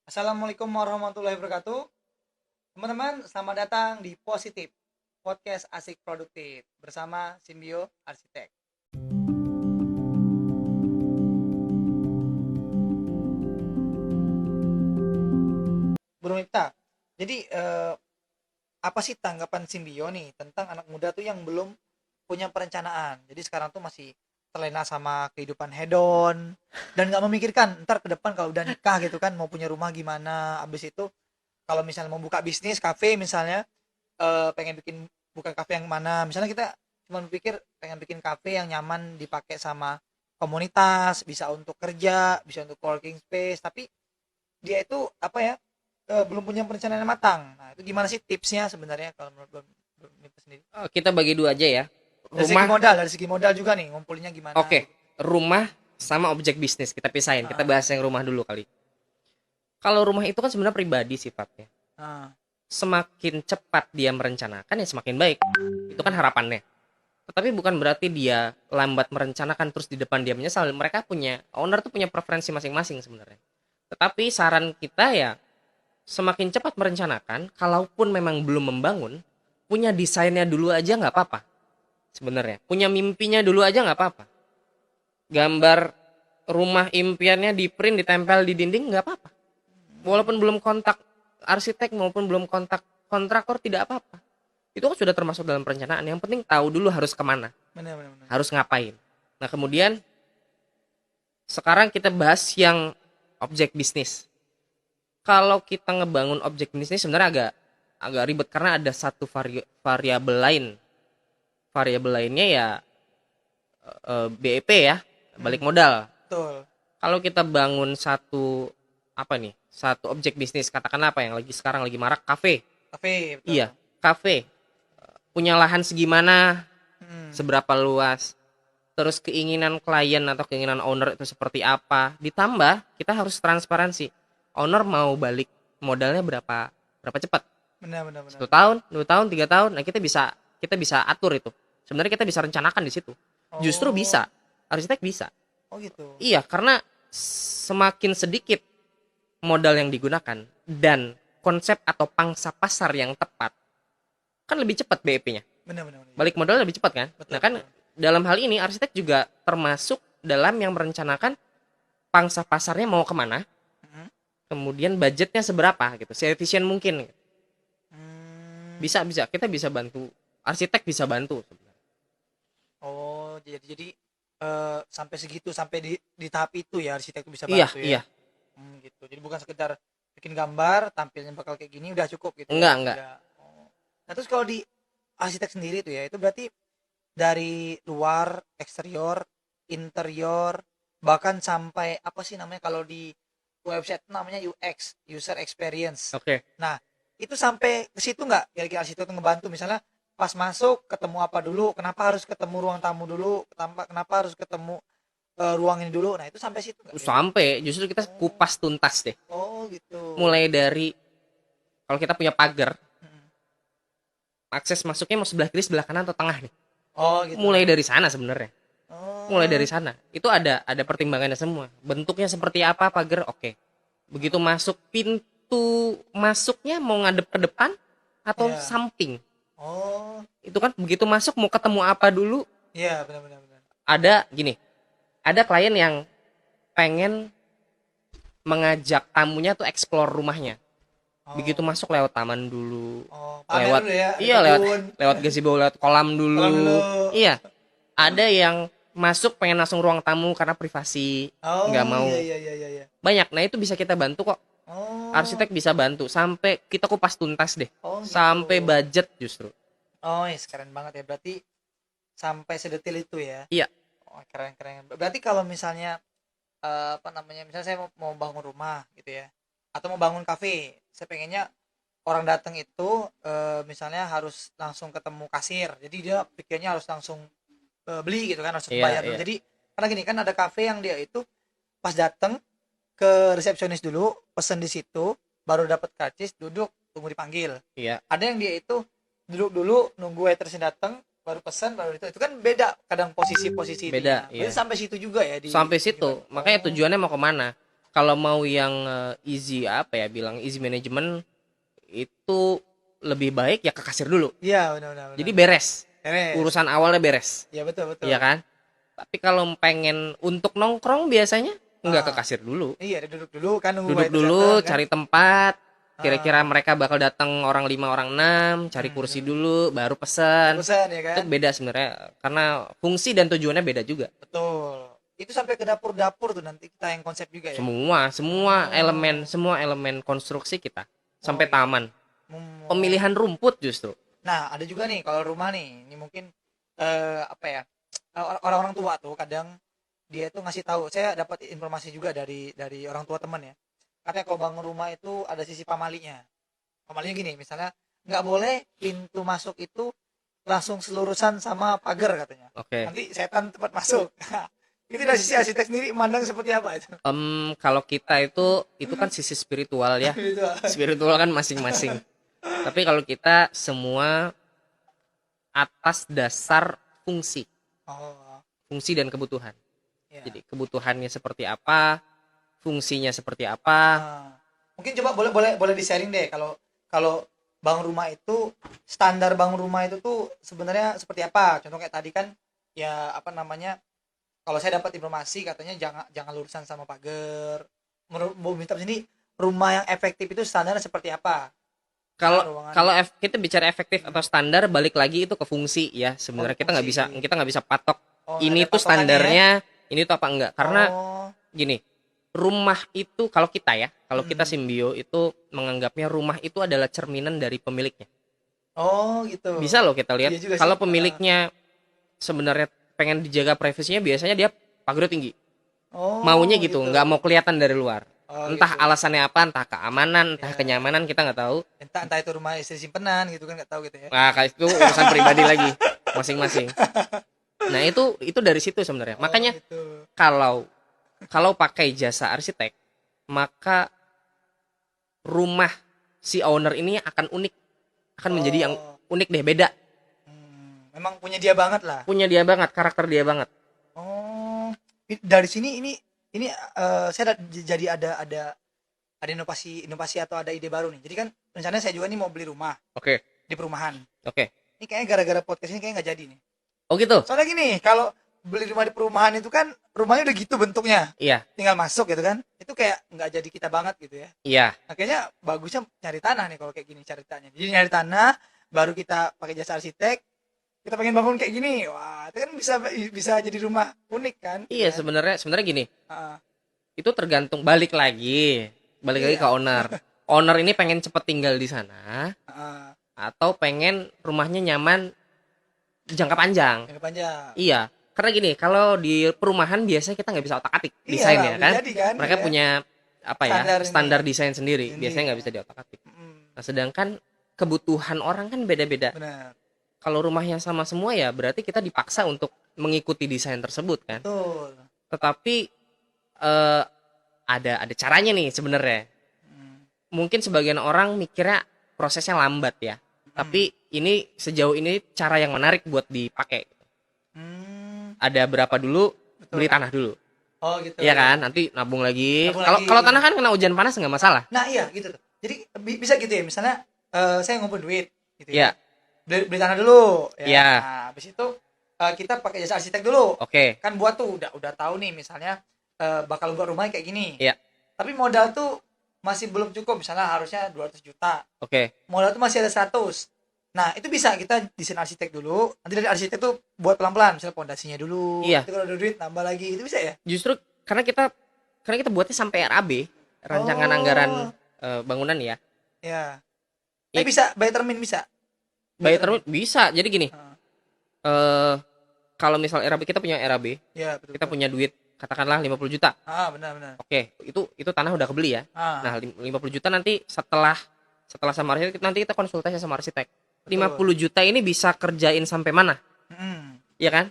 Assalamualaikum warahmatullahi wabarakatuh. Teman-teman, selamat datang di Positif, podcast asik produktif bersama Simbio Arsitek. Bro Miftah, jadi apa sih tanggapan Simbio nih tentang anak muda tuh yang belum punya perencanaan? Jadi sekarang tuh masih terlena sama kehidupan hedon dan nggak memikirkan ntar ke depan kalau udah nikah gitu kan mau punya rumah gimana, abis itu kalau misalnya mau buka bisnis kafe misalnya, pengen bikin bukan kafe yang mana, misalnya kita cuma berpikir pengen bikin kafe yang nyaman dipakai sama komunitas, bisa untuk kerja, bisa untuk working space, tapi dia itu apa ya, belum punya perencanaan yang matang. Nah itu gimana sih tipsnya sebenarnya kalau menurut Bro Miftah sendiri? Kita bagi dua aja ya. Rumah, Dari segi modal juga nih ngumpulinnya gimana oke. gitu. Rumah sama objek bisnis kita pisahin. Kita Ah, bahas yang rumah dulu kali. Kalau rumah itu kan sebenarnya pribadi sifatnya. ah, Semakin cepat dia merencanakan ya semakin baik. Itu kan harapannya. Tetapi bukan berarti dia lambat merencanakan terus di depan dia menyesal. Mereka punya, owner tuh punya preferensi masing-masing sebenarnya. Tetapi saran kita ya semakin cepat merencanakan, kalaupun memang belum membangun, punya desainnya dulu aja nggak apa-apa sebenarnya. Punya mimpinya dulu aja nggak apa-apa. Gambar rumah impiannya di print ditempel di dinding nggak apa-apa, walaupun belum kontak arsitek maupun belum kontak kontraktor tidak apa-apa. Itu kan sudah termasuk dalam perencanaan. Yang penting tahu dulu harus kemana, benar benar benar. harus ngapain. Nah kemudian sekarang kita bahas yang objek bisnis. Kalau kita ngebangun objek bisnis sebenarnya agak agak ribet karena ada satu variabel lain. Variabel lainnya ya BEP ya, balik Hmm, modal. betul. Kalau kita bangun satu apa nih, satu objek bisnis, katakanlah apa yang lagi sekarang lagi marak, kafe. Kafe betul. Iya, kafe. Punya lahan segimana, Hmm, seberapa luas, terus keinginan klien atau keinginan owner itu seperti apa. Ditambah kita harus transparansi. Owner mau balik modalnya berapa berapa cepat? benar benar benar. 1 tahun, 2 tahun, 3 tahun. Nah, kita bisa atur itu. Sebenarnya kita bisa rencanakan di situ. Justru Oh, bisa. Arsitek bisa. oh gitu. Iya, karena semakin sedikit modal yang digunakan dan konsep atau pangsa pasar yang tepat, kan lebih cepat BEP-nya. Benar benar benar. Balik modal lebih cepat kan? Betul Nah kan betul. dalam hal ini arsitek juga termasuk dalam yang merencanakan pangsa pasarnya mau kemana, Mhm. kemudian budgetnya seberapa gitu, seefisien mungkin. Mmm, Bisa bisa kita bisa bantu, arsitek bisa bantu sebenarnya. oh jadi, sampai segitu, sampai di tahap itu ya arsitek itu bisa Iya bantu ya? iya, Gitu. Jadi bukan sekedar bikin gambar, tampilnya bakal kayak gini udah cukup gitu ya? enggak. Udah, oh. Nah terus kalau di arsitek sendiri tuh ya, itu berarti dari luar, eksterior, interior, bahkan sampai apa sih namanya kalau di website namanya UX, user experience. Oke. Nah, itu sampai ke situ nggak? Kira-kira arsitek itu ngebantu misalnya pas masuk ketemu apa dulu, kenapa harus ketemu ruang tamu dulu, kenapa harus ketemu ruang ini dulu. Nah, itu sampai situ nggak kira-kira? Sampai justru kita Oh, kupas tuntas deh. oh gitu. Mulai dari kalau kita punya pagar, Mm. akses masuknya mau sebelah kiri, sebelah kanan atau tengah nih. Oh gitu. Mulai dari sana sebenarnya. Mulai dari Oh, sana. Itu ada pertimbangannya semua. Bentuknya seperti apa pagar, oke. Begitu masuk, pintu masuknya mau ngadep ke depan atau ya. samping. Oh, Itu kan begitu masuk mau ketemu apa dulu. iya benar benar benar. Ada gini, ada klien yang pengen mengajak tamunya tuh explore rumahnya. Begitu Oh, masuk lewat taman dulu, oh, pamer lewat, dulu ya, ada iya, lewat kebun. lewat gazebo, lewat kolam Kolam dulu. dulu. Iya, ada yang masuk pengen langsung ruang tamu karena privasi, nggak Oh, iya mau iya iya iya iya. banyak. Nah itu bisa kita bantu kok, Oh, arsitek bisa bantu sampai kita kupas tuntas deh, oh gitu. sampai budget justru. Oh, yes, keren banget ya. Berarti sampai sedetil itu ya. Iya. Oh, keren keren. Berarti kalau misalnya apa namanya? Misalnya saya mau bangun rumah gitu ya. Atau mau bangun kafe. Saya pengennya orang datang itu misalnya harus langsung ketemu kasir. Jadi dia pikirnya harus langsung beli gitu kan, harus Iya bayar dulu. iya Jadi karena gini kan ada kafe yang dia itu pas datang ke resepsionis dulu, pesen di situ, baru dapat karcis, duduk, tunggu dipanggil. iya. Ada yang dia itu duduk dulu, nunggu waitersnya datang, baru pesan, baru itu kan beda kadang posisi-posisi Beda itunya. Berarti iya, sampai situ juga ya sampai di situ. gimana? Makanya Oh, tujuannya mau kemana. Kalau mau yang easy apa ya bilang easy management itu lebih baik ya ke kasir dulu. Iya, benar benar Jadi benar. beres. Beres. Urusan awalnya beres. Iya, betul betul. Iya kan? Tapi kalau pengen untuk nongkrong biasanya nggak ke Ah, kasir dulu. iya, duduk dulu kan nunggu Duduk waiter dulu, datang kan. cari tempat. Kira-kira Ah, mereka bakal datang orang 5 orang 6, cari kursi betul. dulu, baru pesan. Pesan ya Itu kan. beda sebenarnya karena fungsi dan tujuannya beda juga. Betul. Itu sampai ke dapur-dapur tuh nanti kita yang konsep juga ya. Semua, Oh, semua elemen konstruksi kita oh sampai iya. taman. Oh. Pemilihan rumput justru. Nah, ada juga nih kalau rumah nih, ini mungkin apa ya? Orang-orang tua tuh kadang dia tuh ngasih tahu. Saya dapat informasi juga dari orang tua teman ya. Katanya kalau bangun rumah itu ada sisi pamalinya. Pamalinya gini, misalnya nggak boleh pintu masuk itu langsung selurusan sama pagar katanya. Oke. Nanti setan tempat masuk. Itu dari sisi arsitek sendiri mandang seperti apa itu? Kalau kita itu kan sisi spiritual ya. Gitu. Spiritual kan masing-masing. Tapi kalau kita semua atas dasar fungsi, Oh, fungsi dan kebutuhan. ya. Jadi kebutuhannya seperti apa, fungsinya seperti apa. Ah, mungkin coba boleh boleh boleh di-sharing deh kalau kalau bangun rumah itu standar bangun rumah itu tuh sebenarnya seperti apa? Contoh kayak tadi kan ya apa namanya? Kalau saya dapat informasi katanya jangan jangan lurusan sama pagar. Menurut Bu Mita sini rumah yang efektif itu standarnya seperti apa? Kalau Misalnya ruangan kalau kita bicara efektif atau standar, balik lagi itu ke fungsi ya. oh Sebenarnya fungsi. kita nggak bisa patok Oh, nggak ada ini tuh patokannya ya? standarnya, ini tuh apa enggak. Karena Oh, gini, rumah itu kalau kita ya, kalau kita mm. simbio itu menganggapnya rumah itu adalah cerminan dari pemiliknya. Oh gitu. Bisa loh kita lihat Iya juga sih. kalau pemiliknya sebenarnya pengen dijaga privasinya, biasanya dia pagar tinggi. Maunya Oh gitu, gitu. nggak mau kelihatan dari luar. Oh Entah gitu. alasannya apa, entah keamanan, entah Ya. kenyamanan, kita nggak tahu. Entah itu rumah istri simpenan gitu kan nggak tahu gitu ya. Nah, kayak itu urusan pribadi lagi masing-masing. Nah, itu dari situ sebenarnya. Oh Makanya gitu. kalau kalau pakai jasa arsitek, maka rumah si owner ini akan unik, akan menjadi yang Oh, unik deh, beda. memang punya dia banget lah. Punya dia banget, karakter dia banget. Oh, dari sini ini saya jadi ada inovasi inovasi atau ada ide baru nih. Jadi kan rencananya saya juga nih mau beli rumah Oke, di perumahan. oke. Ini kayaknya gara-gara podcast ini kayaknya nggak jadi nih. Oh gitu. Soalnya gini, kalau beli rumah di perumahan itu kan rumahnya udah gitu bentuknya, Iya, tinggal masuk gitu kan. Itu kayak nggak jadi kita banget gitu ya. iya. Nah, kayaknya bagusnya cari tanah nih kalau kayak gini ceritanya. Jadi nyari tanah, baru kita pakai jasa arsitek. Kita pengen bangun kayak gini, wah itu kan bisa bisa jadi rumah unik kan? Gitu Iya, kan? sebenarnya gini, Heeh. itu tergantung balik lagi ke Iya. owner. Owner ini pengen cepet tinggal di sana Heeh. atau pengen rumahnya nyaman jangka panjang. Yang panjang. Iya, karena gini, kalau di perumahan biasanya kita nggak bisa otak-atik Iya lah, desainnya udah kan. jadi kan? Mereka Ya. punya apa ya, Standar ini. standar desain sendiri. Sendiri, Biasanya nggak ya. bisa diotak-atik. Mm, Nah, sedangkan kebutuhan orang kan beda-beda. benar. Kalau rumahnya sama semua ya berarti kita dipaksa untuk mengikuti desain tersebut kan. Betul. Tetapi eh, ada caranya nih sebenarnya. Mm, Mungkin sebagian orang mikirnya prosesnya lambat ya. Tapi ini sejauh ini cara yang menarik buat dipakai. mm, Ada berapa dulu, betul. beli tanah dulu. Oh gitu. Iya kan? Nanti nabung lagi. Nabung Kalau lagi. kalau tanah kan kena hujan panas nggak masalah. Nah iya gitu tuh. Jadi bisa gitu ya. Misalnya saya ngumpul duit, gitu Iya. ya. Beli tanah dulu. Ya. Iya. Nah, habis itu kita pakai jasa arsitek dulu. Oke. Kan buat tuh udah tahu nih misalnya bakal buat rumahnya kayak gini. Iya. Tapi modal tuh masih belum cukup. Misalnya harusnya 200 juta. Oke. Modal tuh masih ada 100. Nah, itu bisa kita desain arsitek dulu. Nanti dari arsitek tuh buat pelan-pelan, misalnya pondasinya dulu. Iya. Nanti kalau ada duit nambah lagi, itu bisa ya? Justru karena kita buatnya sampai RAB, rancangan Oh. anggaran bangunan ya. Ya. Iya. Tapi bisa by termin bisa. Bayar terus bisa. Jadi gini, Heeh. kalau misal RAB, kita punya RAB, Ya, betul. kita punya duit katakanlah 50 juta. Benar. Oke, itu tanah udah kebeli ya. Ah, Nah, 50 juta nanti setelah sama arsitek nanti kita konsultasi sama arsitek. 50 juta ini bisa kerjain sampai mana? mm, Iya kan?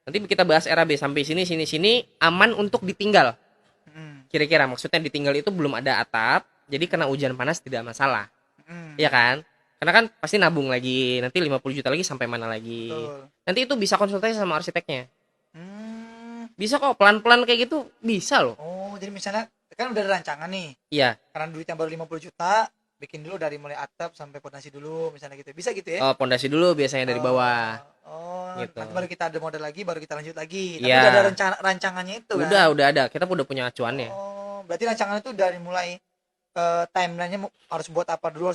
Nanti kita bahas RAB sampai sini aman untuk ditinggal. Kira-kira maksudnya ditinggal itu belum ada atap, jadi kena hujan panas tidak masalah. Iya kan? Karena kan pasti nabung lagi, nanti 50 juta lagi sampai mana lagi. betul. Nanti itu bisa konsultasi sama arsiteknya. Hmm. Bisa kok pelan-pelan kayak gitu, bisa loh. Oh, jadi misalnya kan udah ada rancangan nih, Iya. karena duitnya baru 50 juta, bikin dulu dari mulai atap sampai pondasi dulu misalnya gitu, bisa gitu ya? Oh, pondasi dulu biasanya dari bawah Oh, oh, gitu. nanti baru kita ada modal lagi, baru kita lanjut lagi. Tapi udah ada Iya. rancangannya itu kan? Udah ada. Kita udah punya acuannya. Oh, berarti rancangan itu dari mulai timelinenya harus buat apa dulu,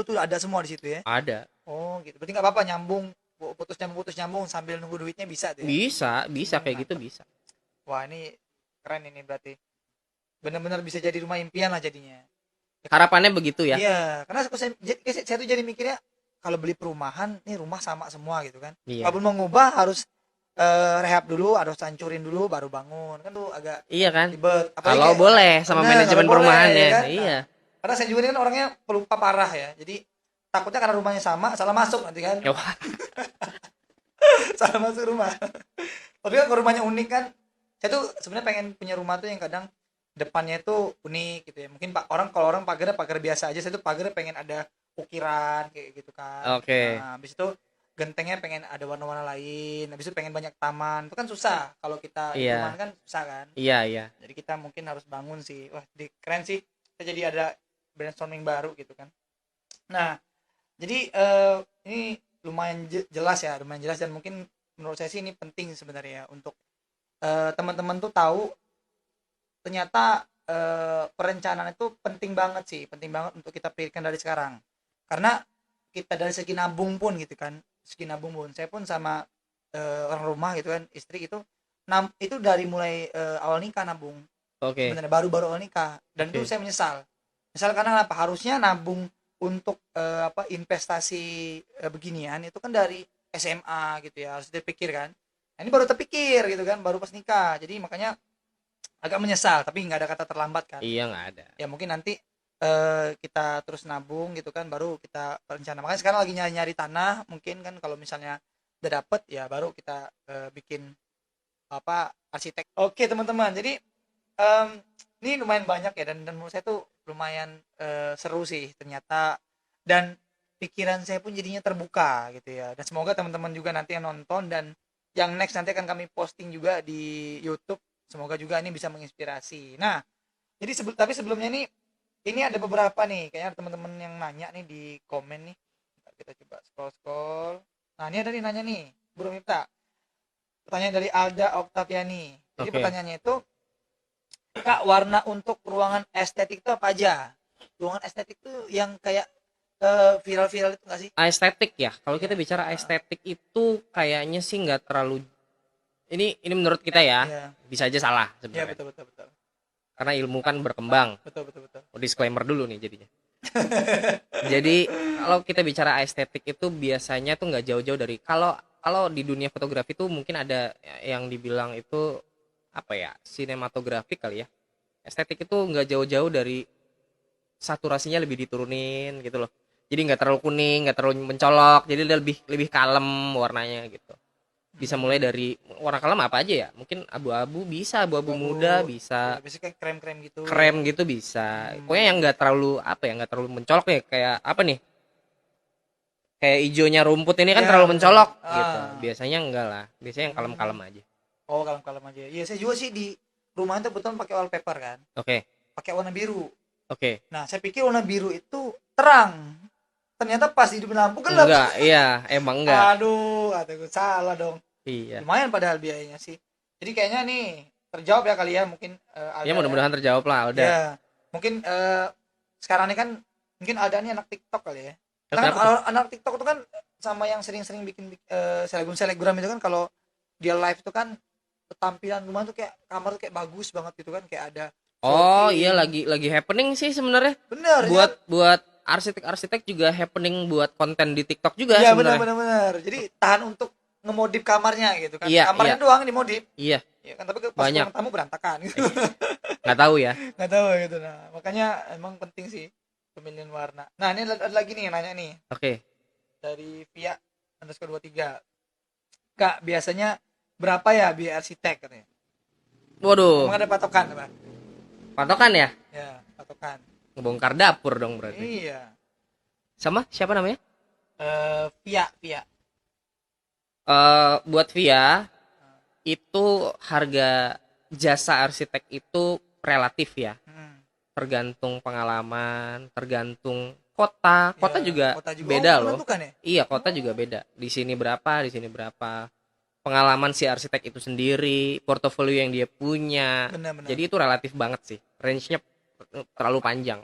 tuh ada semua di situ ya? Ada. Oh, gitu. Berarti nggak apa-apa nyambung, putus nyambung sambil nunggu duitnya bisa tuh ya? Bisa kayak gitu Mantap. bisa. Wah, ini keren ini berarti. Benar-benar bisa jadi rumah impian lah jadinya. Harapannya begitu ya. Iya, karena saya tuh jadi mikirnya kalau beli perumahan, nih rumah sama semua gitu kan. Iya. Kalaupun mau ngubah harus rehab dulu, harus hancurin dulu baru bangun. Kan tuh agak Iya kan? ribet. Apalagi Kalau kayak, boleh sama bener, manajemen kalau boleh, perumahannya. ya kan? Iya. Nah, karena saya juga ini kan orangnya pelupa parah ya. Jadi takutnya karena rumahnya sama, salah masuk nanti kan. Wah, Salah masuk rumah. Tapi kan kalau rumahnya unik kan, saya tuh sebenarnya pengen punya rumah tuh yang kadang depannya itu unik gitu ya. Mungkin kalau orang pagarnya pagar biasa aja, saya tuh pagarnya pengen ada ukiran kayak gitu kan. Oke. Nah, habis itu gentengnya pengen ada warna-warna lain. Habis itu pengen banyak taman. Itu kan susah kalau kita di Iya. perumahan kan susah kan. Iya. Jadi kita mungkin harus bangun sih. Wah, keren sih. Kita jadi ada brainstorming baru gitu kan. Nah, jadi ini lumayan jelas ya, lumayan jelas, dan mungkin menurut saya sih ini penting sebenarnya ya, untuk teman-teman tuh tahu ternyata perencanaan itu penting banget untuk kita pikirkan dari sekarang. Karena kita dari segi nabung pun gitu kan, saya pun sama orang rumah gitu kan, istri itu itu dari mulai awal nikah nabung, Oke. sebenarnya baru-baru awal nikah, dan itu Oke. saya menyesal karena apa, harusnya nabung untuk investasi beginian itu kan dari SMA gitu ya, harus dipikir kan. Nah, ini baru terpikir gitu kan, baru pas nikah, jadi makanya agak menyesal, tapi nggak ada kata terlambat kan. Iya nggak ada. Ya mungkin nanti kita terus nabung gitu kan, baru kita rencana. Makanya sekarang lagi nyari-nyari tanah, mungkin kan kalau misalnya udah dapet ya baru kita bikin apa, arsitek. Oke teman-teman, jadi em, ini lumayan banyak ya, dan menurut saya tuh lumayan seru sih ternyata, dan pikiran saya pun jadinya terbuka gitu ya, dan semoga teman-teman juga nanti yang nonton dan yang next nanti akan kami posting juga di YouTube, semoga juga ini bisa menginspirasi. Nah, jadi tapi sebelumnya nih, ini ada beberapa nih kayaknya teman-teman yang nanya nih di komen nih. Ntar kita coba scroll. Nah, ini ada nih nanya nih, Bro Miftah. Pertanyaan dari Alda Oktaviani. Jadi Oke. pertanyaannya itu, Kak, warna untuk ruangan estetik itu apa aja? Ruangan estetik tuh yang kayak viral-viral itu nggak sih? Estetik ya. Kalau Iya. kita bicara estetik itu kayaknya sih nggak terlalu. Ini menurut kita ya. Iya. Bisa aja salah Iya, sebenarnya. betul. Karena ilmu kan berkembang. Betul. Oh, disclaimer dulu nih jadinya. Jadi kalau kita bicara estetik itu biasanya tuh nggak jauh-jauh dari, kalau kalau di dunia fotografi tuh mungkin ada yang dibilang itu apa ya, sinematografik kali ya. Estetik itu nggak jauh-jauh dari saturasinya lebih diturunin gitu loh. Jadi nggak terlalu kuning, nggak terlalu mencolok, jadi dia lebih lebih kalem warnanya gitu. Bisa mulai dari warna kalem apa aja ya, mungkin abu-abu bisa, abu-abu muda bisa, Biasanya kayak krem-krem gitu. krem gitu bisa. Hmm. Pokoknya yang nggak terlalu apa ya, nggak terlalu mencolok ya, kayak apa nih, kayak hijaunya rumput ini kan Ya, terlalu betul. mencolok gitu. Ah. Biasanya enggak lah, biasanya yang kalem-kalem aja. Oh, kalem-kalem aja. Iya, saya juga sih di rumah itu betul pakai wallpaper kan. Oke. Pakai warna biru. Oke. Nah, saya pikir warna biru itu terang. Ternyata pas di lampu gelap. Enggak, iya emang enggak. Aduh, kataku salah dong. Iya. Lumayan padahal biayanya sih. Jadi kayaknya nih terjawab ya kali ya, mungkin Alda Ya mudah-mudahan terjawab lah ya. udah. Ya, mungkin sekarang ini kan mungkin Alda ini anak TikTok kali ya. Karena kan Kenapa tuh? anak TikTok itu kan sama yang sering-sering bikin selebgram itu kan, kalau dia live itu kan tampilan rumah tuh kayak kamar tuh kayak bagus banget gitu kan, kayak ada Oh floating. iya, lagi happening sih sebenarnya. Bener Buat ya? buat arsitek-arsitek juga happening buat konten di TikTok juga Iya, sebenarnya. benar. Jadi tahan untuk ngemodif kamarnya gitu kan. Iya, Kamarnya iya. doang dimodif. Iya, Ya kan, tapi pas banyak. ruang tamu berantakan gitu. Nggak tahu ya. Nggak tahu gitu. Nah, makanya emang penting sih pemilihan warna. Nah, ini ada lagi nih yang nanya nih Oke. dari Via underscore 23. Kak, biasanya berapa ya biaya arsitek katanya? Waduh, Emang ada patokan apa? patokan ya? Ya, patokan. Ngebongkar dapur dong berarti. Iya. Sama siapa namanya? Via. Buat Via itu harga jasa arsitek itu relatif ya, Hmm. tergantung pengalaman, tergantung kota Ya, juga kota juga beda loh. menentukan ya. Iya, kota juga Oh, beda. Di sini berapa, di sini berapa. Pengalaman si arsitek itu sendiri, portofolio yang dia punya. benar-benar. Jadi itu relatif banget sih. Range-nya terlalu panjang.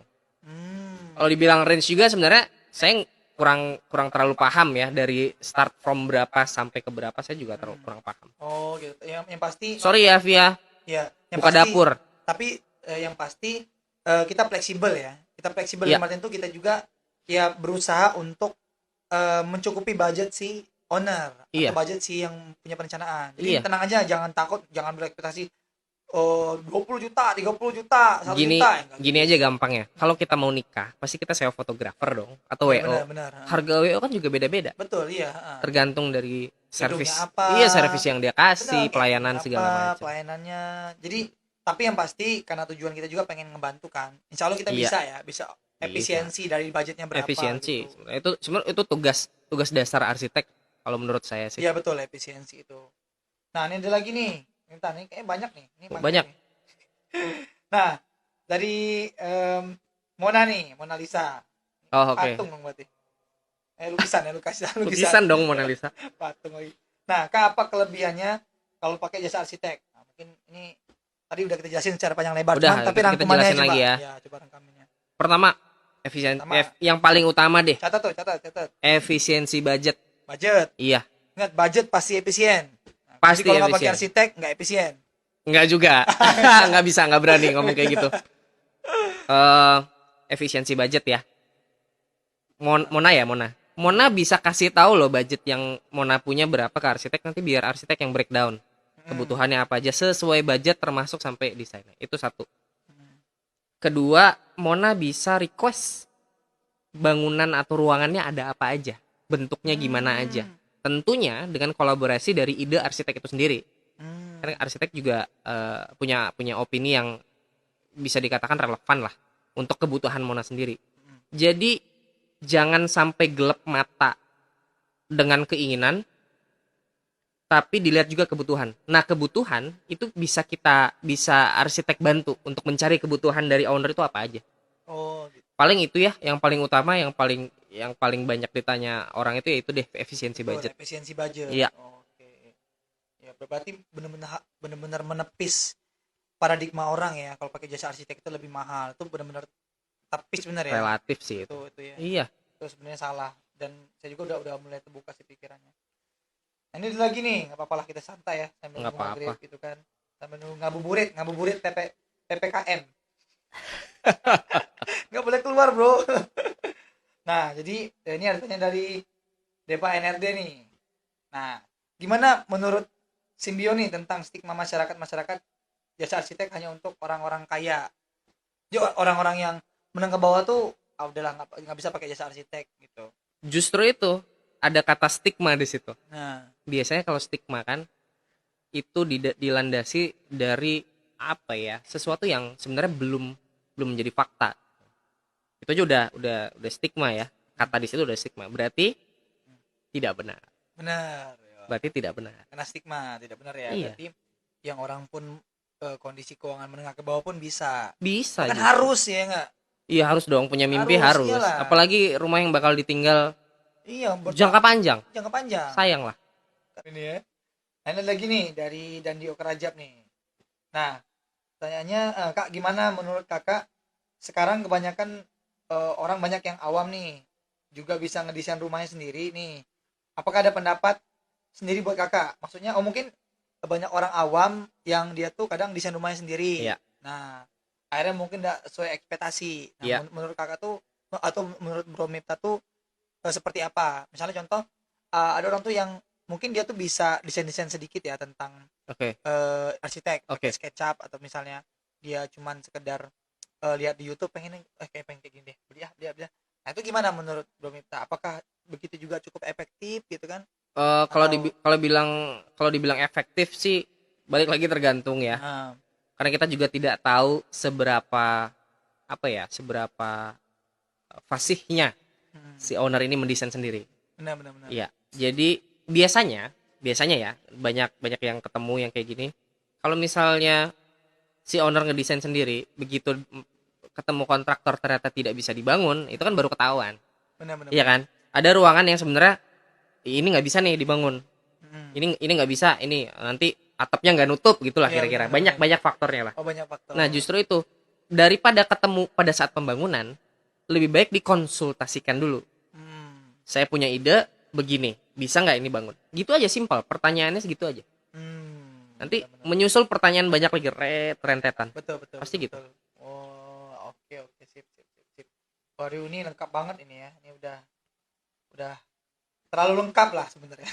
Kalau Hmm. dibilang range juga sebenarnya saya kurang kurang terlalu paham ya, dari start from berapa sampai ke berapa saya juga terlalu Hmm. kurang paham. Oh gitu. Yang pasti Sorry ya Via, ya, yang buka pasti dapur. tapi yang pasti kita fleksibel ya. Kita fleksibel Iya, dalam artian itu kita juga ya berusaha untuk mencukupi budget si owner atau iya, budget si yang punya perencanaan. Jadi iya. tenang aja, jangan takut, jangan berekspektasi 20 juta, 30 juta, 1 juta, Gini ya enggak gini gitu aja sih. gampangnya. Kalau kita mau nikah, pasti kita sewa fotografer dong atau Iya WO. benar-benar. Harga WO kan juga beda-beda. Betul, iya, heeh. Tergantung dari Gedungnya servis. apa, Iya, servis yang dia benar, kasih, cateringnya pelayanan apa, segala macam. pelayanannya. Jadi tapi yang pasti karena tujuan kita juga pengen ngebantu kan, insya Allah kita Iya, bisa ya, bisa bisa. efisiensi dari budgetnya berapa Efisiensi. gitu. Sebenarnya itu tugas tugas dasar arsitek kalau menurut saya sih. Iya betul, efisiensi itu. Nah ini ada lagi nih, minta nih kayaknya banyak nih, ini panjang Banyak. nih. Nah dari Mona nih, Mona Lisa. Oh, oke. Patung dong berarti. Lukisan ya, lukisan, lukisan. Lukisan dong Mona Lisa. Patung lagi. Nah, Kak, apa kelebihannya kalau pakai jasa arsitek? Nah, mungkin ini tadi udah kita jelasin secara panjang lebar, Udah, cuman tapi kita rangkumannya jelasin coba. lagi ya. Ya, coba rangkumannya. Pertama, efisien Pertama, yang paling utama deh, catat tuh, catat. efisiensi budget. Budget. Iya, Ingat, budget pasti efisien. Nah, jadi pasti kalau nggak pakai efisien. arsitek, nggak efisien. Enggak juga. Enggak bisa, enggak berani ngomong kayak gitu. Eh, efisiensi budget ya. Mona ya, Mona. Mona bisa kasih tahu loh budget yang Mona punya berapa ke arsitek, nanti biar arsitek yang breakdown Hmm. kebutuhannya apa aja sesuai budget termasuk sampai desainnya. Itu satu. Hmm. Kedua, Mona bisa request bangunan atau ruangannya ada apa aja, bentuknya gimana aja. Hmm. Tentunya dengan kolaborasi dari ide arsitek itu sendiri. Hmm. Karena arsitek juga punya punya opini yang bisa dikatakan relevan lah untuk kebutuhan Mona sendiri. Hmm. Jadi jangan sampai gelap mata dengan keinginan, tapi dilihat juga kebutuhan. Nah, kebutuhan itu bisa arsitek bantu untuk mencari kebutuhan dari owner itu apa aja. Oh, gitu. Paling itu ya, yang paling utama, yang paling banyak ditanya orang itu yaitu deh efisiensi Betul, budget. efisiensi budget. Iya, Oke. Ya, berarti benar-benar menepis paradigma orang ya, kalau pakai jasa arsitek itu lebih mahal. Itu benar-benar tapis benar ya. relatif sih itu. Itu ya. Iya, Itu sebenarnya salah, dan saya juga udah mulai terbuka sih pikirannya. Nah, ini lagi nih, nggak apa-apa lah kita santai ya sambil nggak nunggu apa-apa. maghrib gitu kan, sambil nunggu ngabuburit ppkm, nggak boleh keluar bro. Nah jadi ini ada tanya dari Depa NRD nih. Nah, gimana menurut Simbio nih tentang stigma masyarakat jasa arsitek hanya untuk orang-orang kaya? Jadi orang-orang yang menengah bawah tuh udahlah nggak bisa pakai jasa arsitek gitu. Justru itu ada kata stigma di situ. Nah, Biasanya kalau stigma kan itu dilandasi dari apa ya? Sesuatu yang sebenarnya belum belum menjadi fakta. Itu aja udah stigma ya. Kata di situ udah stigma. Berarti tidak benar. benar. Ya. Berarti tidak benar. Kena stigma tidak benar ya. Iya. Berarti yang orang pun kondisi keuangan menengah ke bawah pun bisa. Bisa Bahkan justru. harus ya enggak? Iya, harus dong, punya mimpi Harus, harus. iyalah. Apalagi rumah yang bakal ditinggal Iya, jangka panjang. jangka panjang. Sayang lah. Ini ya. Nah, ini lagi nih dari Dandi Okerajab nih. Nah, pertanyaannya, Kak, gimana menurut Kakak sekarang kebanyakan orang banyak yang awam nih juga bisa ngedesain rumahnya sendiri nih. Apakah ada pendapat sendiri buat Kakak? Maksudnya mungkin banyak orang awam yang dia tuh kadang desain rumahnya sendiri. Iya. Nah, akhirnya mungkin tidak sesuai ekspektasi. Nah, Iya. menurut Kakak tuh atau menurut Bro Mipta tuh seperti apa? Misalnya contoh ada orang tuh yang mungkin dia tuh bisa desain-desain sedikit ya tentang Oke. arsitek, pakai Oke. SketchUp, atau misalnya dia cuman sekedar lihat di YouTube pengen kayak gini deh, beli ah, beli. Nah, itu gimana menurut Bro Mipta? Apakah begitu juga cukup efektif gitu kan? Kalau Atau kalau dibilang efektif sih balik lagi tergantung ya. nah, Karena kita juga tidak tahu seberapa apa ya, seberapa fasihnya si owner ini mendesain sendiri. benar. Iya. Jadi biasanya ya banyak banyak yang ketemu yang kayak gini. Kalau misalnya si owner ngedesain sendiri, begitu ketemu kontraktor ternyata tidak bisa dibangun, itu kan baru ketahuan. Benar benar. Iya kan? Ada ruangan yang sebenarnya ini nggak bisa nih dibangun. Mm. Ini nggak bisa, ini nanti atapnya nggak nutup gitulah Iya kira-kira. benar benar. Banyak faktornya lah. Oh banyak faktor. Nah, justru itu daripada ketemu pada saat pembangunan, lebih baik dikonsultasikan dulu. Hmm. Saya punya ide begini, bisa nggak ini bangun? Gitu aja, simpel. Pertanyaannya segitu aja. Nanti Benar benar. menyusul pertanyaan banyak lagi, rentetan. Betul betul. Pasti gitu. betul. Oh, oke oke sip sip sip sip. Waduh ini lengkap banget ini ya. Ini udah terlalu lengkap lah sebenarnya.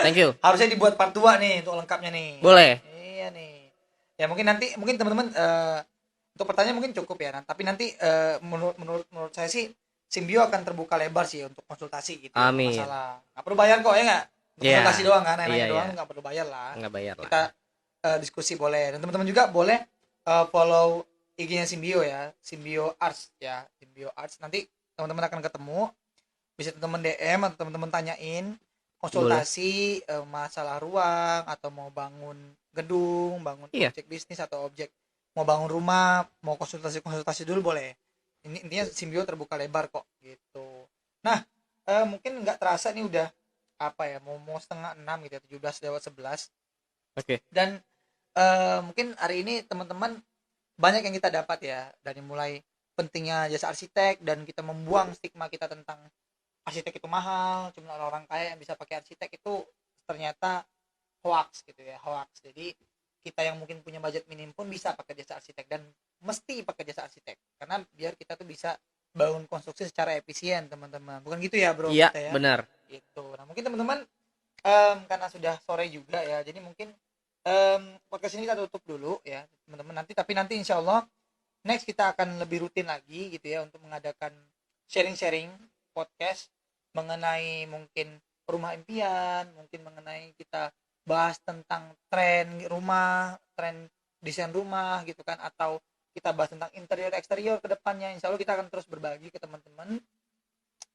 Thank you. Harusnya dibuat part 2 nih untuk lengkapnya nih. Boleh. Iya nih. Ya mungkin teman-teman untuk pertanyaan mungkin cukup ya. Tapi nanti menurut saya sih Simbio akan terbuka lebar sih untuk konsultasi gitu. Amin. Masalah. Nggak perlu bayar kok ya nggak? Iya. Konsultasi doang kan, nanya Iya, doang iya. nggak perlu bayar lah. Nggak bayar lah. Kita diskusi boleh, dan teman-teman juga boleh follow IG-nya Simbio ya, Simbio Arts ya, Simbio Arts. Nanti teman-teman akan ketemu, bisa teman-teman DM atau teman-teman tanyain konsultasi masalah ruang atau mau bangun gedung, bangun Iya. objek bisnis atau objek mau bangun rumah, mau konsultasi dulu boleh. Ini intinya Simbio terbuka lebar kok gitu. Nah, mungkin nggak terasa nih udah apa ya, mau setengah 6 gitu ya, 17:11. Oke. Dan mungkin hari ini teman-teman banyak yang kita dapat ya, dari mulai pentingnya jasa arsitek, dan kita membuang stigma kita tentang arsitek itu mahal, cuma orang kaya yang bisa pakai arsitek, itu ternyata hoax gitu ya, hoax. Jadi kita yang mungkin punya budget minim pun bisa pakai jasa arsitek, dan mesti pakai jasa arsitek karena biar kita tuh bisa bangun konstruksi secara efisien, teman-teman. Bukan gitu ya, bro? Iya, Kita ya benar. gitu. Nah mungkin teman-teman karena sudah sore juga ya, jadi mungkin podcast ini kita tutup dulu ya teman-teman. Tapi nanti insya Allah next kita akan lebih rutin lagi gitu ya, untuk mengadakan sharing-sharing podcast mengenai mungkin rumah impian, mungkin mengenai kita bahas tentang tren rumah, tren desain rumah gitu kan, atau kita bahas tentang interior eksterior ke depannya. Insya Allah kita akan terus berbagi ke teman-teman,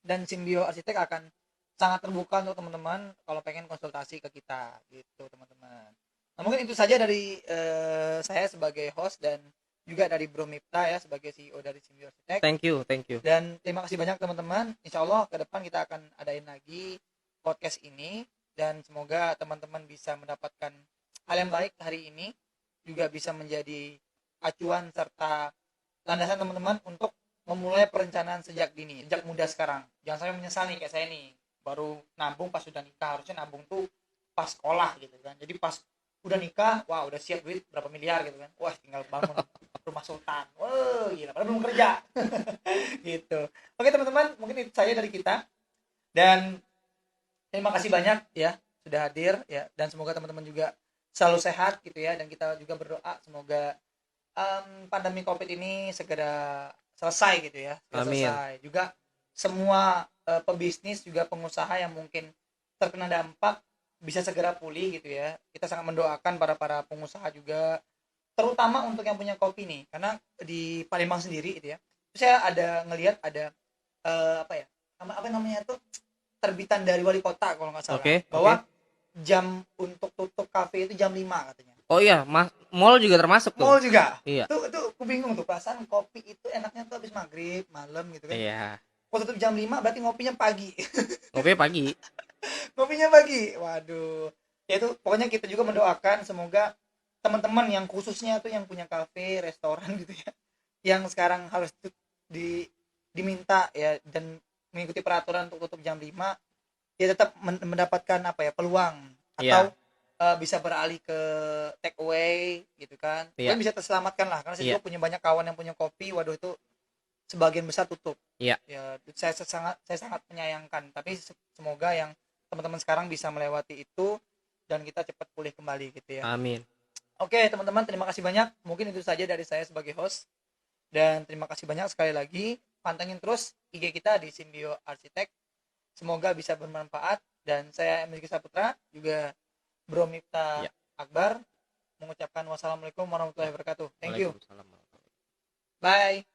dan Simbio Arsitek akan sangat terbuka untuk teman-teman kalau pengen konsultasi ke kita gitu, teman-teman. Nah mungkin itu saja dari saya sebagai host, dan juga dari Bro Mipta ya sebagai CEO dari Simbio Arsitek. Thank you. Dan terima kasih banyak teman-teman. Insya Allah ke depan kita akan adain lagi podcast ini, dan semoga teman-teman bisa mendapatkan hal yang baik hari ini, juga bisa menjadi acuan serta landasan teman-teman untuk memulai perencanaan sejak dini, sejak muda sekarang. Jangan sampai menyesal nih kayak saya nih, baru nabung pas sudah nikah. Harusnya nabung tuh pas sekolah gitu kan. Jadi pas udah nikah, wah udah siap duit berapa miliar gitu kan. Wah tinggal bangun rumah sultan. Wah gila, padahal belum kerja. Gitu. Oke teman-teman, mungkin itu saja dari kita. Dan terima kasih banyak ya sudah hadir ya, dan semoga teman-teman juga selalu sehat gitu ya, dan kita juga berdoa semoga pandemi Covid ini segera selesai gitu ya. Amin. Selesai. Juga semua pebisnis juga pengusaha yang mungkin terkena dampak bisa segera pulih gitu ya. Kita sangat mendoakan para pengusaha juga, terutama untuk yang punya kopi nih, karena di Palembang sendiri gitu ya. Saya ada ngelihat ada apa ya? Apa namanya tuh, terbitan dari wali kota kalau nggak salah, bahwa jam untuk tutup kafe itu jam 5 katanya. Oh iya, mall juga termasuk tuh. Mall juga. Iya. Tuh aku bingung tuh, perasaan kopi itu enaknya tuh habis maghrib, malam gitu kan. Iya. Kalau tutup jam 5 berarti ngopinya pagi. Ngopi pagi. Ngopinya pagi. Waduh. Ya itu pokoknya kita juga mendoakan semoga teman-teman yang khususnya tuh yang punya kafe, restoran gitu ya, yang sekarang harus diminta ya dan mengikuti peraturan untuk tutup jam 5, ya tetap mendapatkan apa ya, peluang atau bisa beralih ke take away gitu kan. Mungkin bisa terselamatkan lah, karena saya juga punya banyak kawan yang punya kopi, waduh itu sebagian besar tutup. Ya saya sangat menyayangkan, tapi semoga yang teman-teman sekarang bisa melewati itu dan kita cepat pulih kembali gitu ya. Amin. Oke teman-teman, terima kasih banyak. Mungkin itu saja dari saya sebagai host, dan terima kasih banyak sekali lagi. Pantengin terus IG kita di Simbio Arsitek. Semoga bisa bermanfaat, dan saya Emil Saputra, juga Bro Mifta Akbar mengucapkan wassalamualaikum warahmatullahi wabarakatuh. Thank you. Bye.